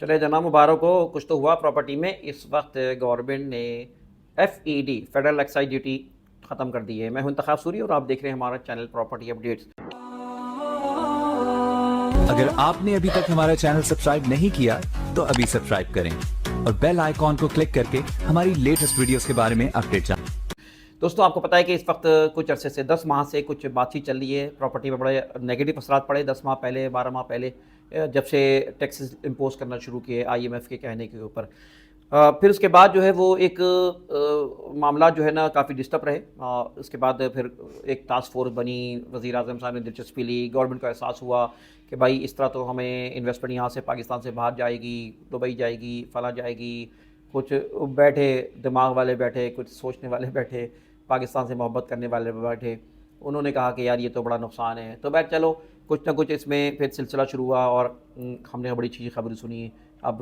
चले जनाब मुबारक हो। कुछ तो हुआ प्रॉपर्टी में। इस वक्त गवर्नमेंट ने FED फेडरल एक्साइज ड्यूटी ख़त्म कर दी है। मैं हूं इंतखाब सूरी और आप देख रहे हैं हमारा चैनल प्रॉपर्टी अपडेट्स। अगर आपने अभी तक हमारा चैनल सब्सक्राइब नहीं किया तो अभी सब्सक्राइब करें और बेल आइकॉन को क्लिक करके हमारी लेटेस्ट वीडियोस के बारे में अपडेट जानें। दोस्तों आपको पता है कि इस वक्त कुछ अरसे से 10 माह से कुछ बातचीत चल रही है। प्रॉपर्टी में बड़े नेगेटिव असरात पड़े 10 माह पहले, 12 माह पहले, जब से टैक्सेस इम्पोज करना शुरू किए IMF के कहने के ऊपर। फिर उसके बाद जो है वो एक मामला जो है ना काफ़ी डिस्टर्ब रहे। उसके बाद फिर एक टास्क फोर्स बनी, वज़ीर आज़म साहब ने दिलचस्पी ली, गवर्नमेंट को एहसास हुआ कि भाई इस तरह तो हमें इन्वेस्टमेंट यहाँ से पाकिस्तान से बाहर जाएगी, दुबई जाएगी, फला जाएगी। कुछ बैठे दिमाग वाले बैठे, कुछ सोचने वाले बैठे, पाकिस्तान से मोहब्बत करने वाले बैठे। उन्होंने कहा कि यार ये तो बड़ा नुकसान है। तो बैठ चलो कुछ ना कुछ इसमें फिर सिलसिला शुरू हुआ और हमने बड़ी अच्छी खबर सुनी। अब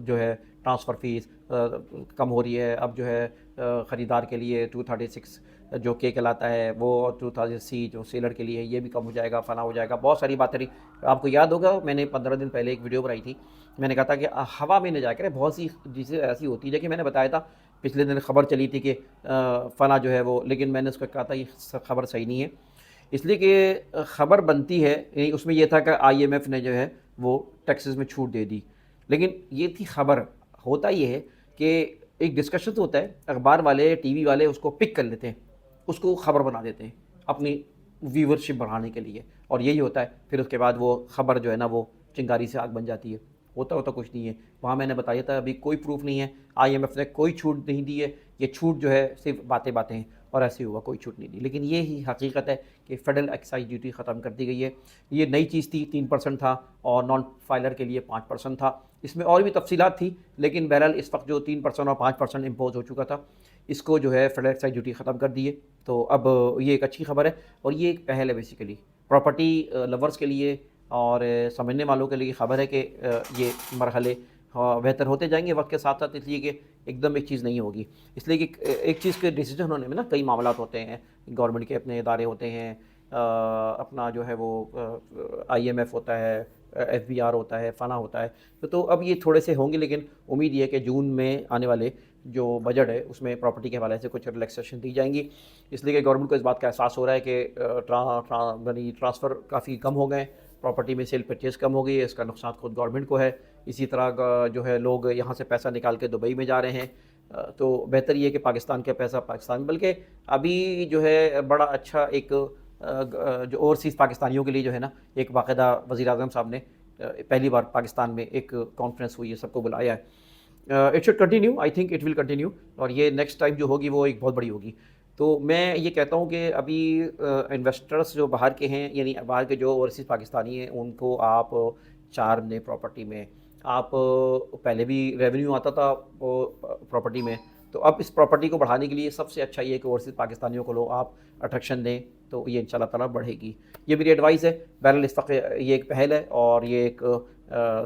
जो है ट्रांसफ़र फ़ीस कम हो रही है। अब जो है ख़रीदार के लिए 236 जो के कहलाता है वो 2000C जो सेलर के लिए ये भी कम हो जाएगा, फना हो जाएगा। बहुत सारी बातें रही। आपको याद होगा मैंने 15 दिन पहले एक वीडियो बनाई थी। मैंने कहा था कि हवा में न जाकर बहुत सी चीज़ें ऐसी होती है कि मैंने बताया था पिछले दिन खबर चली थी कि फ़ना जो है वो, लेकिन मैंने उसको कहा था ये खबर सही नहीं है। इसलिए कि खबर बनती है उसमें यह था कि IMF ने जो है वो टैक्सेस में छूट दे दी, लेकिन ये थी खबर। होता ये है कि एक डिस्कशन तो होता है, अखबार वाले, TV वाले उसको पिक कर लेते हैं, उसको खबर बना देते हैं अपनी व्यूवरशिप बढ़ाने के लिए, और यही होता है। फिर उसके बाद वो खबर जो है ना वो चिंगारी से आग बन जाती है। होता कुछ नहीं है। वहाँ मैंने बताया था अभी कोई प्रूफ नहीं है, IMF ने कोई छूट नहीं दी है। ये छूट जो है सिर्फ बातें बातें हैं और ऐसे ही हुआ, कोई छूट नहीं दी। लेकिन ये ही हकीकत है कि फेडरल एक्साइज ड्यूटी ख़त्म कर दी गई है। ये नई चीज़ थी, 3% था और नॉन फाइलर के लिए 5% था। इसमें और भी तफसीलात थी, लेकिन बहरहाल इस वक्त जो 3% और 5% इम्पोज हो चुका था, इसको जो है फेडरल एक्साइज ड्यूटी ख़त्म कर दी है। तो अब ये एक अच्छी खबर है और ये एक पहल है बेसिकली प्रॉपर्टी लवर्स के लिए और समझने वालों के लिए खबर है कि ये मरहले बेहतर होते जाएंगे वक्त के साथ साथ। इसलिए कि एकदम एक चीज़ नहीं होगी, इसलिए कि एक चीज़ के डिसीजन होने में ना कई मामलात होते हैं। गवर्नमेंट के अपने इदारे होते हैं, अपना जो है वो IMF होता है, FBR होता है, फना होता है। तो अब ये थोड़े से होंगे, लेकिन उम्मीद ये है कि जून में आने वाले जो बजट है उसमें प्रॉपर्टी के हवाले से कुछ रिलैक्सेशन दी जाएंगी। इसलिए कि गवर्नमेंट को इस बात का एहसास हो रहा है कि ट्रांसफ़र काफ़ी कम हो गए, प्रॉपर्टी में सेल परचेज़ कम हो गई है। इसका नुकसान खुद गवर्नमेंट को है। इसी तरह का जो है लोग यहाँ से पैसा निकाल के दुबई में जा रहे हैं। तो बेहतर ये है कि पाकिस्तान का पैसा पाकिस्तान, बल्कि अभी जो है बड़ा अच्छा एक जो ओवरसीज़ पाकिस्तानियों के लिए जो है ना एक बाकायदा वज़ीर आज़म साहब ने पहली बार पाकिस्तान में एक कॉन्फ्रेंस हुई है, सबको बुलाया है। It should continue, I think it will continue, और ये नेक्स्ट टाइम जो होगी वो एक बहुत बड़ी होगी। तो मैं ये कहता हूँ कि अभी इन्वेस्टर्स जो बाहर के हैं, यानी बाहर के जो ओवरसीज़ पाकिस्तानी हैं, उनको आप चार ने प्रॉपर्टी में, आप पहले भी रेवेन्यू आता था प्रॉपर्टी में, तो अब इस प्रॉपर्टी को बढ़ाने के लिए सबसे अच्छा ये है कि ओवरसीज़ पाकिस्तानियों को लो आप अट्रैक्शन दें, तो ये इंशाल्लाह ताला बढ़ेगी। ये मेरी एडवाइस है। बहरहाल इस वक्त ये एक पहल है और ये एक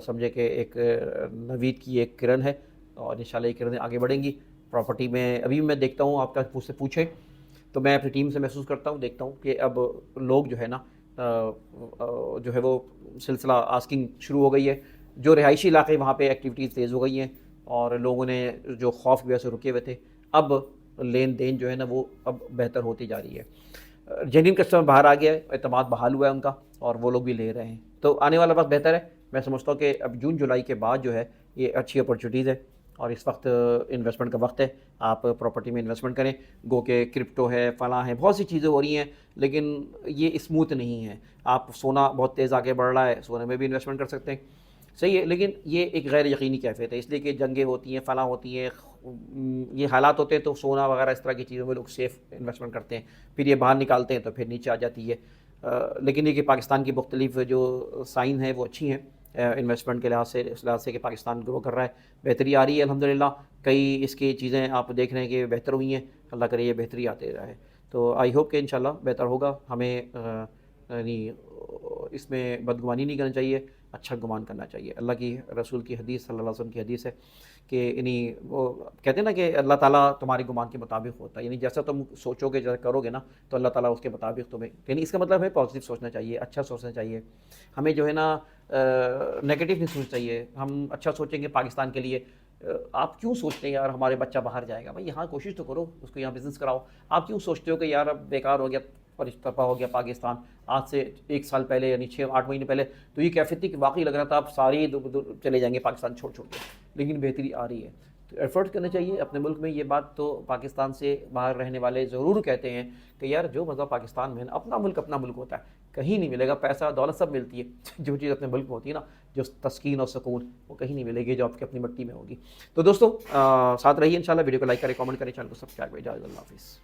समझे कि एक नवीद की एक किरण है और इंशाल्लाह ये किरणें आगे बढ़ेंगी। प्रॉपर्टी में अभी मैं देखता हूँ, आपका मुझसे पूछें तो मैं अपनी टीम से महसूस करता हूँ, देखता हूँ कि अब लोग जो है ना जो है वो सिलसिला आस्किंग शुरू हो गई है। जो रिहायशी इलाके वहाँ पे एक्टिविटीज़ तेज़ हो गई हैं और लोगों ने जो खौफ की वजह से रुके हुए थे, अब लेन देन जो है ना वो अब बेहतर होती जा रही है। जेन्युइन कस्टमर बाहर आ गया है, एतमाद बहाल हुआ है उनका और वो लोग भी ले रहे हैं। तो आने वाला वक्त बेहतर है। मैं समझता हूँ कि अब जून जुलाई के बाद जो है ये अच्छी अपॉर्चुनिटीज़ है और इस वक्त इन्वेस्टमेंट का वक्त है। आप प्रॉपर्टी में इन्वेस्टमेंट करें। गो के क्रिप्टो है, फला है, बहुत सी चीज़ें हो रही हैं, लेकिन ये स्मूथ नहीं है। आप सोना बहुत तेज़ आगे बढ़ रहा है, सोने में भी इन्वेस्टमेंट कर सकते हैं, सही है, लेकिन ये एक गैर यकीनी कैफियत है। इसलिए कि जंगें होती हैं, फला होती हैं, ये हालात होते हैं, तो सोना वगैरह इस तरह की चीज़ों में लोग सेफ़ इन्वेस्टमेंट करते हैं, फिर ये बाहर निकालते हैं तो फिर नीचे आ जाती है। लेकिन ये कि पाकिस्तान की मुख्तलिफ जो साइन है वो अच्छी हैं इन्वेस्टमेंट के लिहाज से, इस लिहाज से कि पाकिस्तान ग्रो कर रहा है, बेहतरी आ रही है अल्हम्दुलिल्लाह। कई इसकी चीज़ें आप देख रहे हैं कि बेहतर हुई हैं, अल्लाह करे ये बेहतरी आते रहे। तो आई होप कि इंशाल्लाह बेहतर होगा। हमें यानी इसमें बदगुमानी नहीं करनी चाहिए। اچھا گمان کرنا چاہیے. اللہ کی رسول کی حدیث صلی اللہ علیہ وسلم کی حدیث ہے کہ وہ کہتے ہیں نا کہ اللہ تعالیٰ تمہارے گمان کے مطابق ہوتا ہے, یعنی جیسا تم سوچو گے جیسا کرو گے نا تو اللہ تعالیٰ اس کے مطابق تمہیں, یعنی اس کا مطلب ہے پازیٹیو سوچنا چاہیے, اچھا سوچنا چاہیے. ہمیں جو ہے نا نیگیٹو نہیں سوچنا چاہیے. ہم اچھا سوچیں گے پاکستان کے لیے, آپ کیوں سوچتے ہیں یار ہمارے بچہ باہر جائے گا؟ بھائی یہاں کوشش تو کرو, اس کو یہاں بزنس کراؤ. آپ کیوں سوچتے ہو کہ یار اب بیکار ہو گیا, پرچپا ہو گیا پاکستان؟ آج سے 1 سال پہلے یعنی 6-8 مہینے پہلے تو یہ کیفیت تھی کہ واقعی لگ رہا تھا آپ ساری چلے جائیں گے پاکستان چھوڑ کے, لیکن بہتری آ رہی ہے. تو ایفرٹ کرنا چاہیے اپنے ملک میں. یہ بات تو پاکستان سے باہر رہنے والے ضرور کہتے ہیں کہ یار جو مزہ پاکستان میں ہے نا, اپنا ملک ہوتا ہے, کہیں نہیں ملے گا. پیسہ دولت سب ملتی ہے, جو چیز اپنے ملک میں ہوتی ہے نا, جو تسکین اور سکون, وہ کہیں نہیں ملے گی جو آپ کی اپنی مٹی میں ہوگی. تو دوستو ساتھ رہیے انشاءاللہ. ویڈیو کو لائک کریں, کامنٹ کریں, چینل کو سبسکرائب کریں. اجازت, اللہ حافظ.